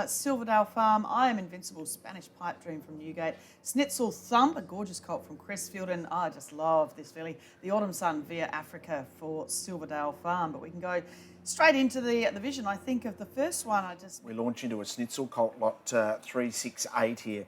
Silverdale Farm. I Am Invincible, Spanish Pipe Dream from Newgate. Schnitzel Thump, a gorgeous colt from Crestfield, and I just love this filly. The Autumn Sun via Africa for Silverdale Farm. But we can go straight into the vision. I think of the first one. We launch into a Schnitzel colt lot 368 here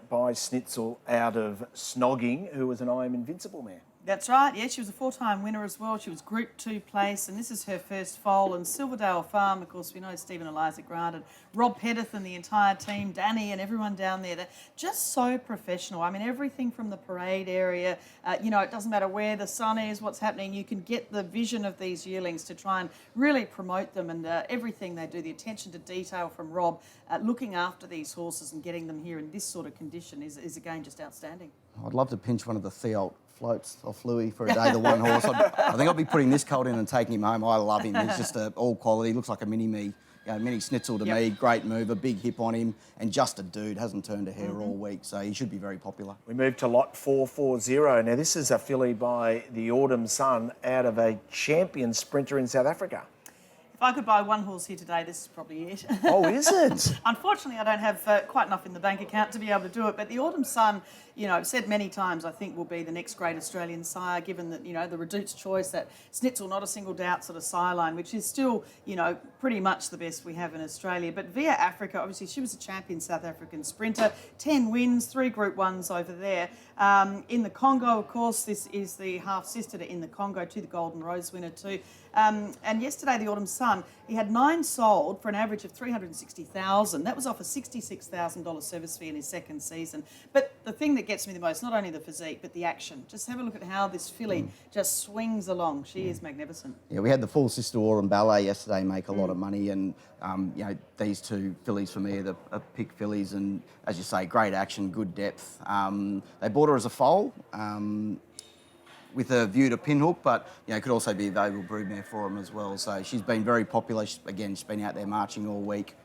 by Schnitzel out of Snogging, who was an I Am Invincible mare. That's right, yeah, she was a 4-time winner as well. She was Group 2 place, and this is her first foal. And Silverdale Farm, of course, we know Stephen Eliza Grant and Rob Pettit and the entire team, Danny and everyone down there, they're just so professional. I mean, everything from the parade area, it doesn't matter where the sun is, what's happening, you can get the vision of these yearlings to try and really promote them, and everything they do, the attention to detail from Rob, looking after these horses and getting them here in this sort of condition is again, just outstanding. I'd love to pinch one of the Theolt floats off Louis for a day, the one horse. I think I'll be putting this colt in and taking him home. I love him. He's just all quality. Looks like a mini Schnitzel to me. Great mover, big hip on him, and just a dude. Hasn't turned a hair all week, so he should be very popular. We move to lot 440. Now, this is a filly by the Autumn Sun out of a champion sprinter in South Africa. If I could buy one horse here today, this is probably it. Oh, is it? Unfortunately, I don't have quite enough in the bank account to be able to do it. But the Autumn Sun, I've said many times, I think will be the next great Australian sire, given that, the Reduced Choice, that Schnitzel, not a single doubt sort of sire line, which is still, pretty much the best we have in Australia. But via Africa, obviously, she was a champion South African sprinter, 10 wins, 3 Group 1s over there. In the Congo, of course, this is the half-sister to In the Congo, to the Golden Rose winner too. And yesterday, the Autumn Sun, he had 9 sold for an average of $360,000. That was off a $66,000 service fee in his second season. But the thing that gets me the most, not only the physique, but the action. Just have a look at how this filly just swings along. She is magnificent. Yeah, we had the full sister Autumn Ballet yesterday make a lot of money, and these two fillies for me are the pick fillies, and as you say, great action, good depth. They bought her as a foal. With a view to Pinhook, but it could also be a valuable broodmare for them as well. So she's been very popular. She's been out there marching all week.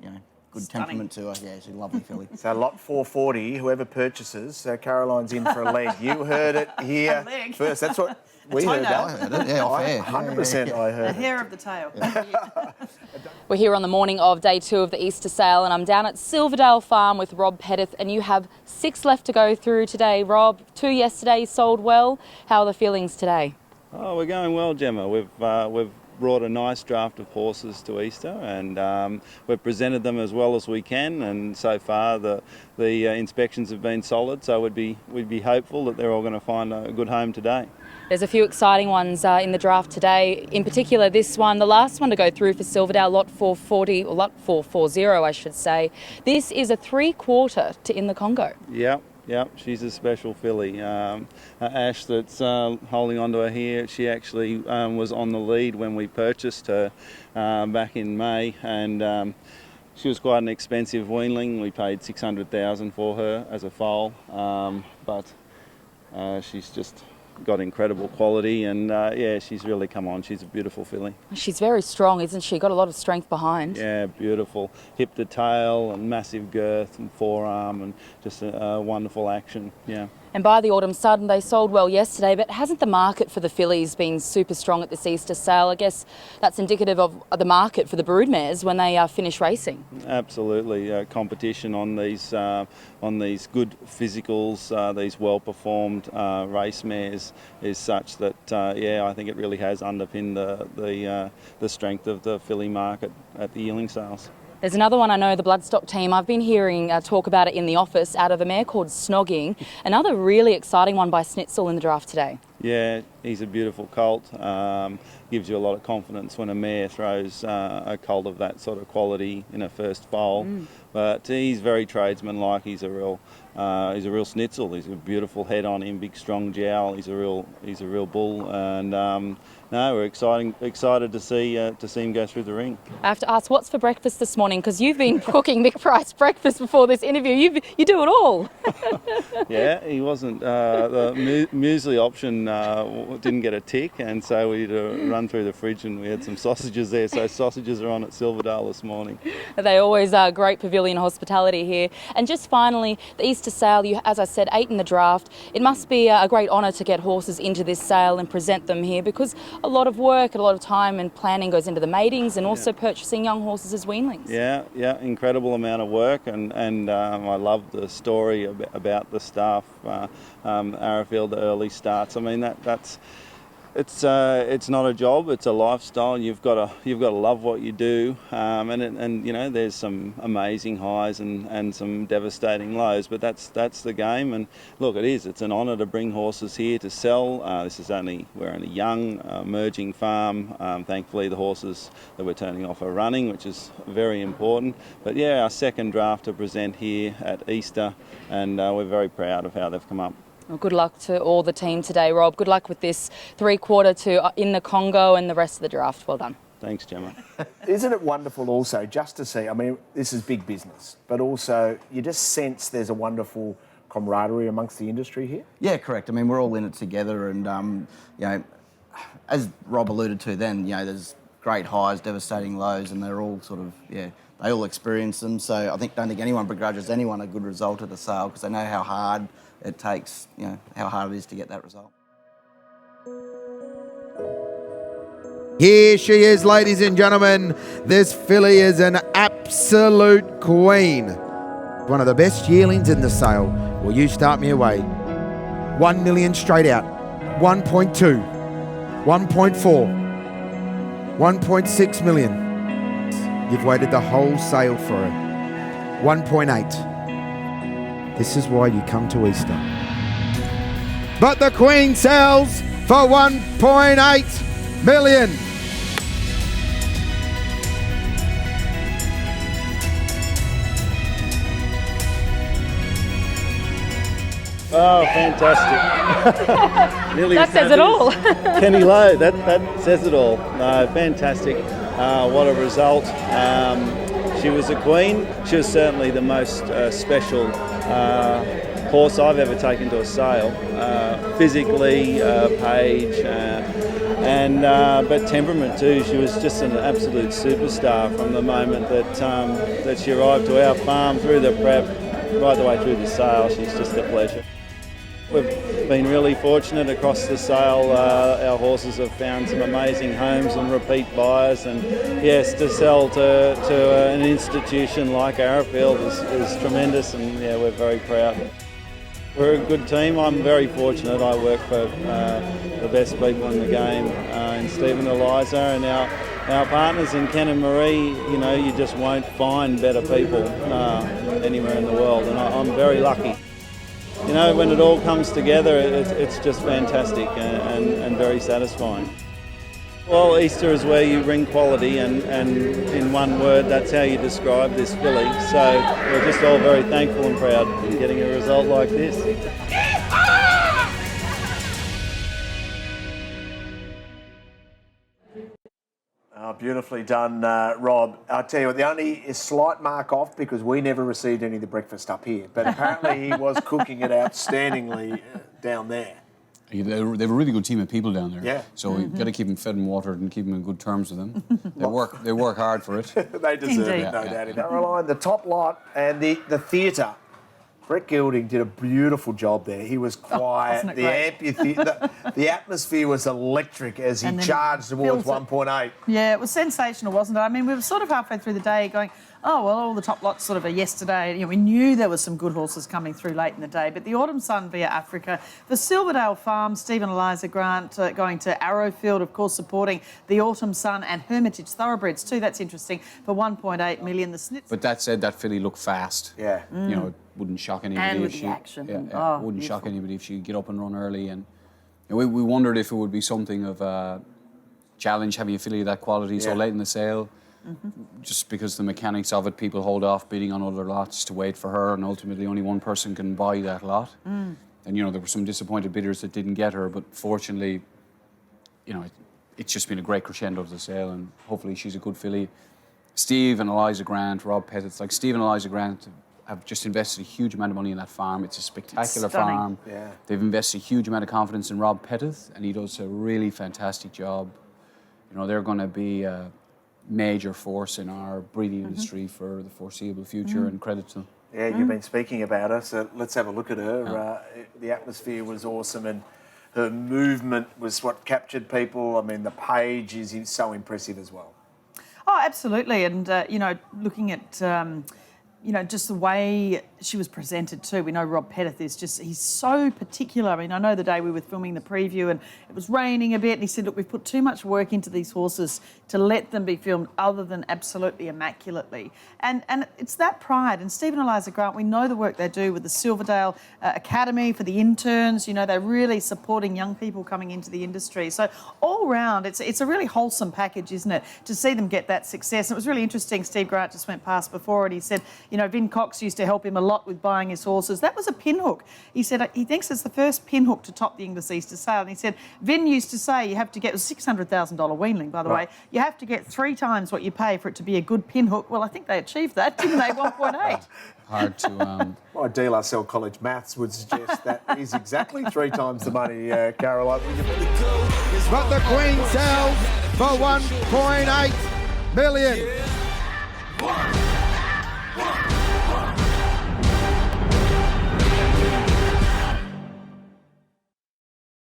Good Stunning. temperament to her. Yeah, she's a lovely filly. So lot 440, whoever purchases, Caroline's in for a leg. You heard it here A leg. first. That's what we heard. I heard it. Yeah, off air. 100% I heard The it. hair of the tail. We're here on the morning of day 2 of the Easter sale, and I'm down at Silverdale Farm with Rob Pettit, and you have 6 left to go through today. Rob, 2 yesterday sold well. How are the feelings today? Oh, we're going well, Gemma. We've brought a nice draft of horses to Easter, and we've presented them as well as we can, and so far the inspections have been solid, so we'd be hopeful that they're all going to find a good home today. There's a few exciting ones in the draft today. In particular, this one, the last one to go through for Silverdale, lot 440, or lot 440, I should say. This is a 3/4 to In the Congo. Yep, she's a special filly. Ash that's holding on to her here, she actually was on the lead when we purchased her back in May, and she was quite an expensive weanling. We paid $600,000 for her as a foal, but she's just got incredible quality, and she's really come on. She's a beautiful filly. She's very strong, isn't she? Got a lot of strength behind. Yeah, beautiful. Hip to tail and massive girth and forearm, and just a wonderful action. Yeah. And by the Autumn Sun, they sold well yesterday, but hasn't the market for the fillies been super strong at this Easter sale? I guess that's indicative of the market for the broodmares when they finish racing. Absolutely. Competition on these good physicals, these well-performed race mares is such that, I think it really has underpinned the strength of the filly market at the yearling sales. There's another one I know the Bloodstock team, I've been hearing talk about it in the office, out of a mare called Snogging. Another really exciting one by Schnitzel in the draft today. Yeah, he's a beautiful colt. Gives you a lot of confidence when a mare throws a colt of that sort of quality in a first foal. But he's very tradesman-like. He's a real Schnitzel. He's a beautiful head on him, big strong jowl. He's a real bull, and we're excited to see him go through the ring. I have to ask, what's for breakfast this morning? Because you've been cooking Mick Price breakfast before this interview. You do it all. Yeah, he wasn't. The muesli option and didn't get a tick, and so we had to run through the fridge and we had some sausages there. So sausages are on at Silverdale this morning. They always are great pavilion hospitality here. And just finally, the Easter sale, you, as I said, 8 in the draft. It must be a great honour to get horses into this sale and present them here, because a lot of work and a lot of time and planning goes into the matings and also purchasing young horses as weanlings. Yeah, incredible amount of work, and I love the story about the staff, Arrowfield, the early starts. I mean, it's not a job; it's a lifestyle. You've got to love what you do, and you know, there's some amazing highs and some devastating lows. But that's the game. And look, it's an honour to bring horses here to sell. We're only young, emerging farm. Thankfully, the horses that we're turning off are running, which is very important. But yeah, our second draft to present here at Easter, and we're very proud of how they've come up. Well, good luck to all the team today, Rob. Good luck with this 3/4 to in the Congo and the rest of the draft. Well done. Thanks, Gemma. Isn't it wonderful also just to see, I mean, this is big business, but also you just sense there's a wonderful camaraderie amongst the industry here? Yeah, correct. I mean, we're all in it together, and you know, as Rob alluded to, then you know, there's great highs, devastating lows, and they're all sort of they all experience them. So I don't think anyone begrudges anyone a good result at a sale, because they know how hard it takes, you know, how hard it is to get that result. Here she is, ladies and gentlemen. This filly is an absolute queen. One of the best yearlings in the sale. Will you start me away? 1 million straight out. 1.2. 1.4. 1.6 million. You've waited the whole sale for her. 1.8. This is why you come to Easter. But the Queen sells for 1.8 million. Oh, fantastic. Nearly That says it all. Kenny Lowe, that says it all. No, fantastic. What a result. She was a queen. She was certainly the most special horse I've ever taken to a sale. Physically, Paige, but temperament too. She was just an absolute superstar from the moment that she arrived to our farm, through the prep, right the way through the sale. She's just a pleasure. We've been really fortunate across the sale. Our horses have found some amazing homes and repeat buyers, and yes, to sell to an institution like Arrowfield is tremendous, and yeah, we're very proud. We're a good team. I'm very fortunate. I work for the best people in the game, in Stephen and Eliza, and our partners in Ken and Marie. You know, you just won't find better people anywhere in the world, and I'm very lucky. You know, when it all comes together, it's just fantastic and very satisfying. Well, Easter is where you bring quality, and in one word, that's how you describe this filly. So we're just all very thankful and proud in getting a result like this. Oh, beautifully done, Rob. I'll tell you what, the only slight mark off, because we never received any of the breakfast up here, but apparently he was cooking it outstandingly down there. They have a really good team of people down there. Yeah. So you've got to keep them fed and watered and keep them in good terms with them. They work hard for it. They deserve it, no doubt. Caroline, the top lot and the theatre. Brett Gilding did a beautiful job there. He was quiet. The atmosphere was electric as he charged towards 1.8. Yeah, it was sensational, wasn't it? I mean, we were sort of halfway through the day going, oh, well, all the top lots sort of are yesterday. You know, we knew there was some good horses coming through late in the day. But the Autumn Sun via Africa, the Silverdale Farm, Stephen Eliza Grant going to Arrowfield, of course, supporting the Autumn Sun and Hermitage Thoroughbreds too. That's interesting. For 1.8 million, the Snitz. But that said, that filly looked fast. Yeah. You know, it wouldn't shock anybody And with if the she action. it wouldn't shock anybody if she could get up and run early. And you know, we wondered if it would be something of a challenge having a filly of that quality so late in the sale. Just because the mechanics of it, people hold off bidding on other lots to wait for her, and ultimately only one person can buy that lot. And you know, there were some disappointed bidders that didn't get her, but fortunately, you know, it's just been a great crescendo of the sale, and hopefully she's a good filly. Steve and Eliza Grant, Rob Pettit's, like Steve and Eliza Grant, have just invested a huge amount of money in that farm. It's a spectacular stunning. farm. Yeah. They've invested a huge amount of confidence in Rob Pettit, and he does a really fantastic job. You know, they're going to be a major force in our breeding industry for the foreseeable future, and credit to them. Yeah, you've been speaking about her, so let's have a look at her. The atmosphere was awesome, and her movement was what captured people. I mean, the page is so impressive as well. Oh, absolutely. And, you know, looking at, you know, just the way she was presented too. We know Rob Pettit is just, he's so particular. I mean, I know the day we were filming the preview and it was raining a bit and he said, look, we've put too much work into these horses to let them be filmed other than absolutely immaculately. And it's that pride. And Steve and Eliza Grant, we know the work they do with the Silverdale Academy for the interns. You know, they're really supporting young people coming into the industry. So all round, it's a really wholesome package, isn't it, to see them get that success. And it was really interesting. Steve Grant just went past before and he said, you know, Vin Cox used to help him a lot with buying his horses. That was a pinhook. He said he thinks it's the first pinhook to top the Inglis Easter Sale. And he said, Vin used to say you have to get, it was a $600,000 weanling, by the way, you have to get 3 times what you pay for it to be a good pinhook. Well, I think they achieved that, didn't they? 1.8. Hard to... My DLSL college maths would suggest that is exactly 3 times the money, Caroline. But the Queen sells for $1.8 million.